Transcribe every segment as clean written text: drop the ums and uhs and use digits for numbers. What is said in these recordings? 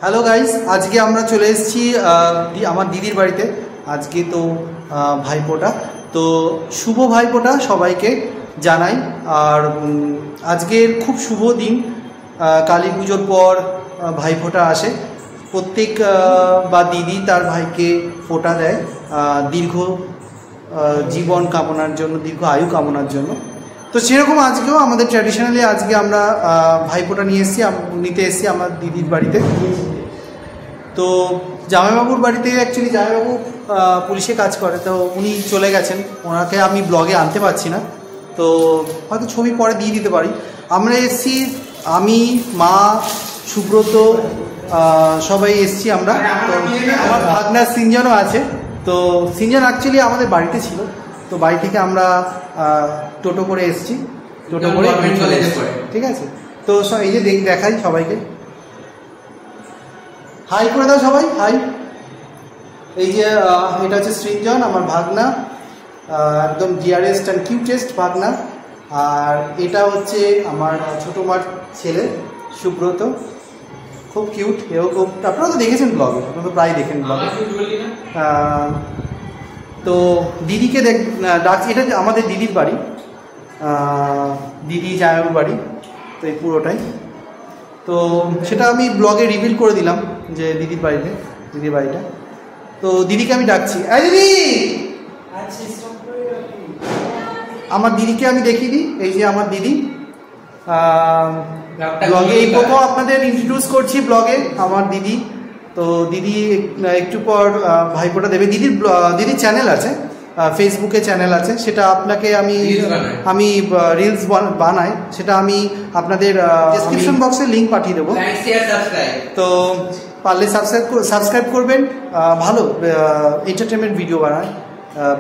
Hello guys, আজকে আমরা চলে এসেছি আমার দিদির বাড়িতে। আজকে তো ভাইফোঁটা, তো শুভ ভাইফোঁটা সবাইকে জানাই। আর আজকের খুব শুভ দিন, কালী পুজোর পর ভাইফোঁটা আসে। প্রত্যেক বা দিদি তার ভাইকে ফোঁটা দেয় দীর্ঘ জীবন কামনার জন্য, দীর্ঘ আয়ু কামনার জন্য। তো সেরকম আজকেও আমাদের ট্র্যাডিশনালি আজকে আমরা ভাইফোঁটা নিতে এসেছি আমার দিদির বাড়িতে। তো জামাইবাবুর বাড়িতে অ্যাকচুয়ালি জামাইবাবু পুলিশে কাজ করে, তো উনি চলে গেছেন, ওনাকে আমি ব্লগে আনতে পারছি না, তো হয়তো ছবি পরে দিয়ে দিতে পারি। আমরা এসেছি, আমি, মা, সুব্রত, সবাই এসেছি আমরা। তো আমার ভাগনা সিনজনও আছে। তো সিনজন অ্যাকচুয়ালি আমাদের বাড়িতে ছিল, তো বাড়ি থেকে আমরা টোটো করে এসেছি, টোটো করে চলে এসেছি। ঠিক আছে, তো এই যে দেখাই সবাইকে, হাই করে দাও সবাই, হাই। এই যে এটা হচ্ছে সৃঞ্জন, আমার ভাগনা, একদম ডিয়ারেস্ট অ্যান্ড কিউটেস্ট ভাগনা। আর এটা হচ্ছে আমার ছোটো মার ছেলে সুব্রত, খুব কিউট, এও খুব, আপনারা তো দেখেছেন ব্লগে, আপনারা তো প্রায় দেখেন ব্লগে। তো দিদিকে ডাকছি, এটা আমাদের দিদির বাড়ি, দিদি জামাইবাবুর বাড়ি, তো এই পুরোটাই। তো সেটা আমি ব্লগে রিভিল করে দিলাম যে দিদির বাড়িটা। তো দিদিকে আমি ডাকছি, এই দিদি, আমার দিদিকে আমি দেখিয়ে দিই। এই যে আমার দিদি, ব্লগে এই প্রথম আপনাদের ইন্ট্রোডিউস করছি ব্লগে আমার দিদি। তো দিদি একটু পর ভাইফোঁটা দেবে। দিদির চ্যানেল আছে, ফেসবুকে চ্যানেল আছে, সেটা আপনাকে আমি রিলস বানাই, সেটা আমি আপনাদের ডেসক্রিপশন বক্সে লিঙ্ক পাঠিয়ে দেবো। তো পারলে সাবস্ক্রাইব করবেন। ভালো এন্টারটেনমেন্ট ভিডিও বানায়,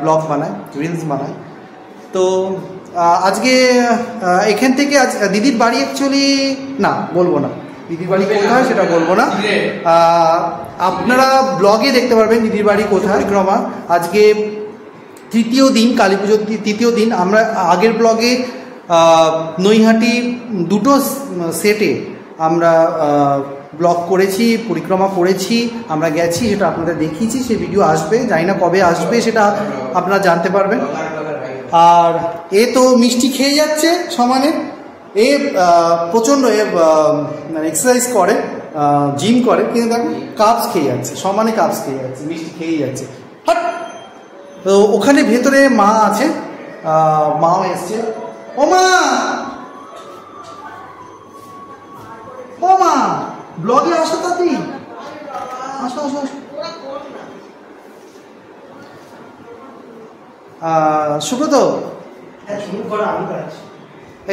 ব্লগ বানায়, রিলস বানায়। তো আজকে এখান থেকে দিদির বাড়ি অ্যাকচুয়ালি না বলবো না, দিদির বাড়ি কোথায় সেটা বলবো না, আপনারা ব্লগে দেখতে পারবেন দিদির বাড়ি কোথায়। ক্রমা আজকে তৃতীয় দিন, কালী পুজোর তৃতীয় দিন। আমরা আগের ব্লগে নৈহাটি দুটো সেটে আমরা ব্লগ করেছি, পরিক্রমা করেছি, আমরা গেছি, সেটা আপনাদের দেখিয়েছি। সে ভিডিও আসবে, জানি না কবে আসবে, সেটা আপনারা জানতে পারবেন। আর এ তো মিষ্টি খেয়ে যাচ্ছে সমানে, এ প্রচণ্ড মানে এক্সারসাইজ করে, জিম করে, কিন্তু দেখো কাপস খেয়ে যাচ্ছে, সমানে কাপস খেয়ে যাচ্ছে, মিষ্টি খেয়েই যাচ্ছে। তো ওখানে ভেতরে মা আছে, মাও এসছে। ও মা, ও মা, ব্লগে আসো তাড়াতাড়ি, আসো আসো আসো। সুব্রত,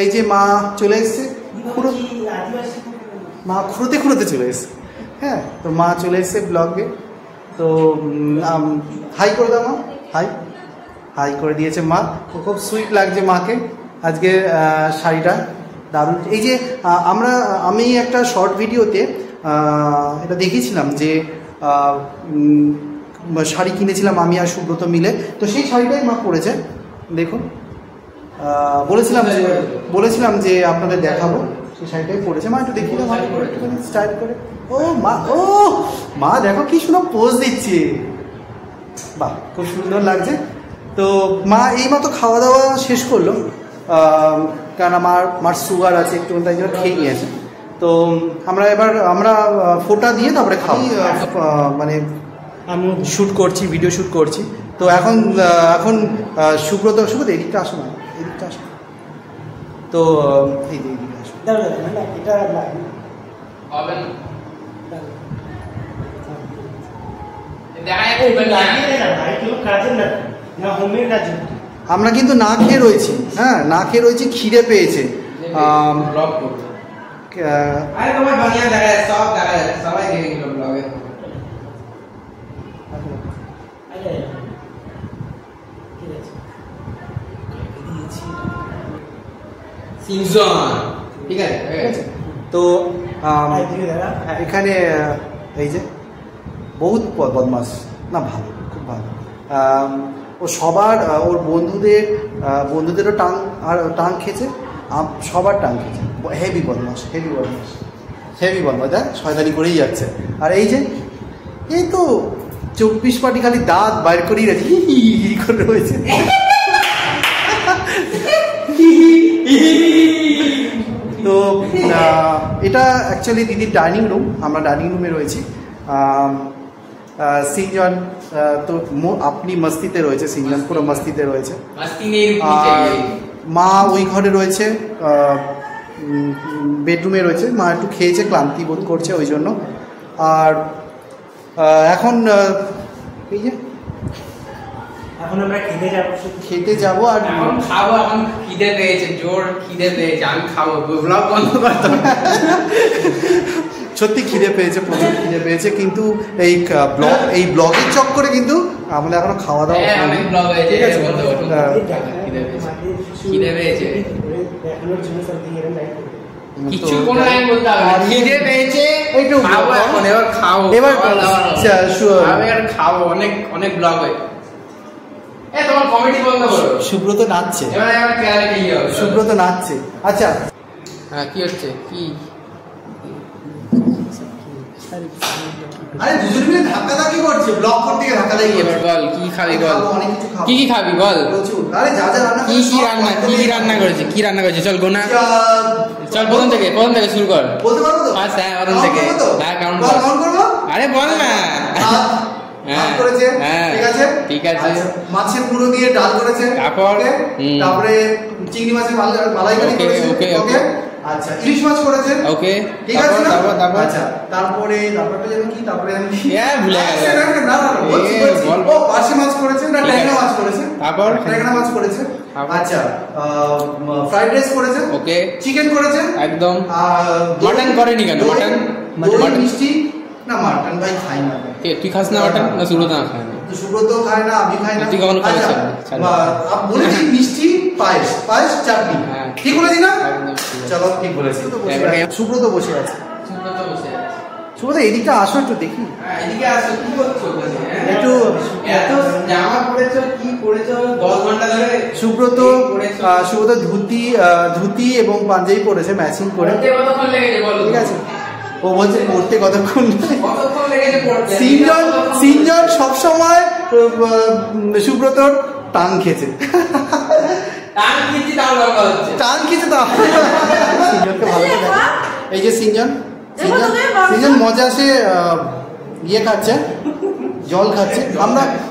এই যে মা চলে এসছে, মা খুঁড়োতে চলে এসছে। হ্যাঁ, তো মা চলে এসছে ব্লগে। তো হাই করে দাও মা, হাই করে দিয়েছে মা। খুব সুইট লাগছে মাকে আজকে, শাড়িটা দারুণ। এই যে আমি একটা শর্ট ভিডিওতে এটা দেখেছিলাম যে শাড়ি কিনেছিলাম আমি আর সুব্রত মিলে, তো সেই শাড়িটাই মা পরেছে, দেখুন। বলেছিলাম যে আপনাদের দেখাবো, সেই শাড়িটাই পরেছে মা। একটু দেখিয়ে দাও ভালো করে, একটুখানি স্টাইল করে। মা দেখো কি সুন্দর পোজ দিচ্ছে, বাহ, খুব সুন্দর লাগছে। তো মা এইমাত্র খাওয়া দাওয়া শেষ করলো, কারণ মার সুগার আছে একটু, তাই জন্য খেয়ে নিয়েছে। তো আমরা ফোঁটা দিয়ে তারপরে খাবো, মানে আমি ভিডিও শ্যুট করছি। তো এখন সুব্রত এদিকটা আসো না, এদিকটা আসো। তো এইদিকে আসো, আমরা কিন্তু না খেয়ে রয়েছি, হ্যাঁ না খেয়ে রয়েছি, খিদে পেয়েছে। ঠিক আছে, তো এখানে এই যে বহুত বদমাস না, ভালো, খুব ভালো। ও সবার, ওর বন্ধুদেরও টাং খেয়েছে, সবার টাং খেয়েছে। হেভি বদমাস। হেভি বদমাস, দেখ শয়তানি করেই যাচ্ছে। আর এই যে এই তো 24 পাটি খালি দাঁত বাইর করেই গেছে, হি করে রয়েছে। তো এটা অ্যাকচুয়ালি দিদির ডাইনিং রুম, আমরা ডাইনিং রুমে রয়েছি। সিনজন তো আপনি মস্তিতে রয়েছে, সিনজন পুরো মস্তিতে রয়েছে। আর মা ওই ঘরে রয়েছে, বেডরুমে রয়েছে। মা একটু খেয়েছে, ক্লান্তি বোধ করছে ওই জন্য। আর এখন এই যে এখন আমরা খেতে যাবো আর খাবো। এখন খিদে পেয়েছে, জোর খিদে পেয়েছে, আমি খাবো। ব্লগ বন্ধ করতে সত্যি খিদে পেয়েছে, প্রচুর খিদে পেয়েছে, কিন্তু এই ব্লগের চক্করে কিন্তু আমাদের এখনো খাওয়া দাওয়া অনেক ব্লগ হয়েছে। ঠিক আছে, খিদে পেয়েছে, কিছু কোনো লাইন বলতে হবে না। খিদে পেয়েছে, একটু খাবো এখন, এবার খাবো, এবার খাবো। অনেক অনেক ব্লগ হয়েছে। তোমার কমেডি বন্ধ করো। সুব্রত নাচছে, সুব্রত নাচছে। আচ্ছা হ্যাঁ, কি হচ্ছে? কি আরে দুজন মিলে ধাক্কাধাক্কি করছে, ব্লগ করতে গিয়ে ধাক্কাধাক্কি করছে। এবার বল, কি খাবি বল? অনেক কিছু খাবো। কি খাবি বল? প্রচুর। আরে যা যা রান্না কি রান্না করেছে? কি রান্না করেছে? চল গোনা, চল প্রথম থেকে শুরু কর। বলতে পারবো তো? আচ্ছা, প্রথম থেকে। হ্যাঁ, কাউন্ট কর। কাউন্ট করব? আরে বল না। ভাত করেছে, ঠিক আছে, ঠিক আছে। মাছের মুড়ো দিয়ে ডাল করেছে, তারপরে চিংড়ি মাছের মালাইকারি করেছে, ওকে। আচ্ছা, ইলিশ মাছ করেছে, ওকে, ঠিক আছে না? আচ্ছা, তারপরে কি, তারপরে আমি ভুলে গেলাম। না বলছি, ও পার্শে মাছ করেছে, না ট্যাংরা মাছ করেছে, তারপর ট্যাংরা মাছ করেছে। আচ্ছা, ফ্রাইড রাইস করেছে, ওকে, চিকেন করেছে একদম। মাটন করেনি কেন? মাটন মিষ্টি না, মাটন ভাই খাই না। তুই খাস না মাটন? না সুব্রত না খায় না? সুব্রত খায় না, আমি খাই না। তুই কখন খাবি? বলেছি মিষ্টি, পায়েস চাটনি, ঠিক বলেছি না? চলো, ঠিক বলেছি। সুব্রত বসে আছে। সুব্রত এদিকে আসো, একটু দেখি। এদিকে আসো, কি করছো? একটু এত জামা পরেছো, কি পরেছো 10 ঘন্টা ধরে? সুব্রত ধুতি এবং পাঞ্জাবি পরেছে ম্যাচিং করে। কতক্ষণ লেগেছে বলো? ঠিক আছে, ও বলছে পড়তে কতক্ষণ লেগেছে পড়তে। সিনজন সবসময় সুব্রতর টান খেয়েছে, টান খেয়েছে তো। সিনজনকে ভালো করে দেখো। এই যে সিনজন মজা সে ইয়ে খাচ্ছে, জল খাচ্ছে।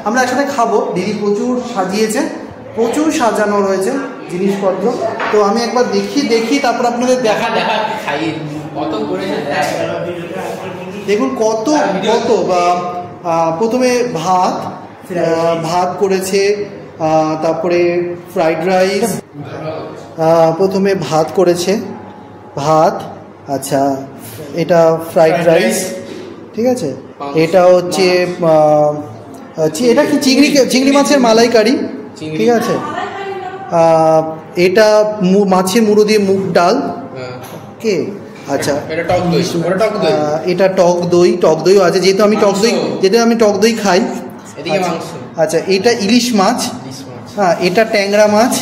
আমরা একসাথে খাবো। দিদি প্রচুর সাজিয়েছে, প্রচুর সাজানো রয়েছে জিনিসপত্র। তো আমি একবার দেখি তারপর আপনাদের দেখা খাই কত করেছে। দেখুন কত বা প্রথমে ভাত করেছে, তারপরে ফ্রাইড রাইস, প্রথমে ভাত করেছে, আচ্ছা এটা ফ্রাইড রাইস, ঠিক আছে। এটা হচ্ছে এটা কি চিংড়ি মাছের মালাইকারি, ঠিক আছে। এটা মাছের মুড়ো দিয়ে মুগ ডাল, ওকে। আচ্ছা, এটা টক দইও আছে, যেহেতু আমি টক দই খাই। আচ্ছা, এটা ইলিশ মাছ, হ্যাঁ, এটা ট্যাংরা মাছ,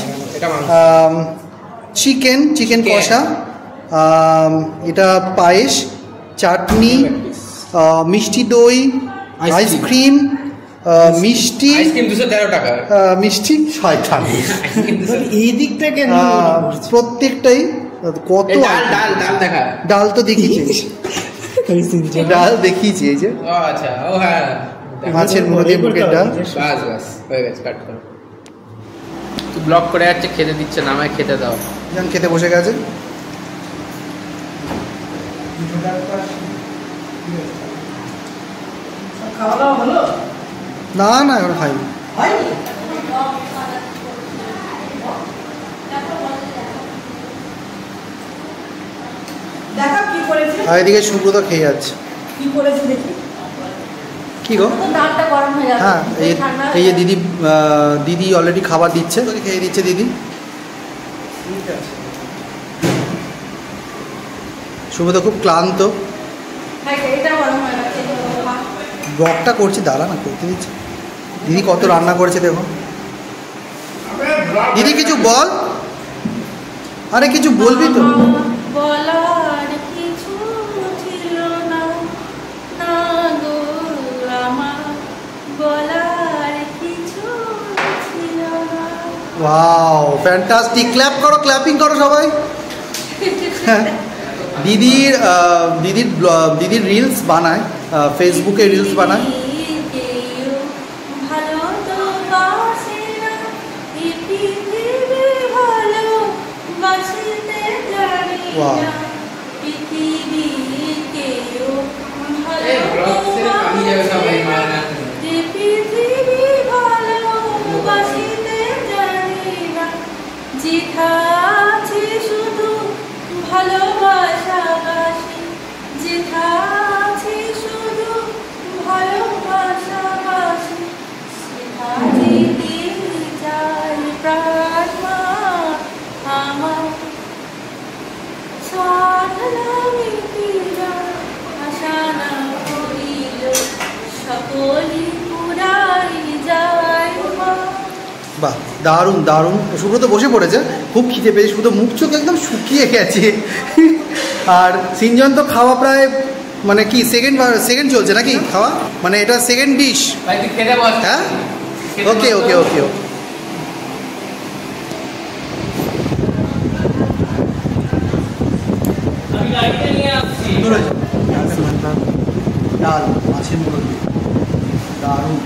চিকেন কষা, এটা পায়েস, চাটনি, মিষ্টি দই, আইসক্রিম, মিষ্টি 213 টাকা, মিষ্টি 6 টাকা। এই দিকটা কেন? প্রত্যেকটাই কত ডাল তো দেখিয়েছি, ডাল দেখিয়েছি। এই যে আচ্ছা, ও হ্যাঁ, মাছের মুড়ো দিয়ে মুগের ডাল। বাস হয়ে গেছে, কাট করো। তুই ব্লক করে যাচ্ছে, খেতে দিচ্ছে না, আমায় খেতে দাও। খেতে বসে গেছে। খাওয়া দাওয়া হলো? না এখন খাইনি। আর এদিকে সুব্রত খেয়ে যাচ্ছে। কি গো? হ্যাঁ, এই যে দিদি অলরেডি খাবার দিচ্ছে, খেয়ে দিচ্ছে দিদি। সুব্রত খুব ক্লান্ত, ব্লগটা করছি, দাঁড়া না, করতে দিচ্ছে। দিদি কত রান্না করেছে দেখো। দিদি কিছু বল, আরে কিছু বলবি তো। ফ্যান্টাস্টিক, ক্ল্যাপ করো, ক্ল্যাপিং করো সবাই। দিদির রিলস বানায়, ফেসবুকে রিলস বানায়। ওয়াও, শুধু ভালোবাসাবাসি, যেখানে শুধু ভালোবাসাবাসি, সেখানে দিল যায় প্রাণ মা আমার। সাধনা মিটিলা আশা না করিল, সকলি পুরাই যায় মা। বাহ, দারুণ দারুণ। সুব্রত বসে পড়েছে, খুব খিদে পেয়েছে, শুধু মুখ চোখ একদম শুকিয়ে গেছে। আর সিনজন তো খাওয়া প্রায় মানে কি সেকেন্ড চলছে নাকি খাওয়া, মানে এটা সেকেন্ড ডিশ। হ্যাঁ, ওকে ওকে ওকে ওকে। ডাল মাছের মুরগি, দারুণ।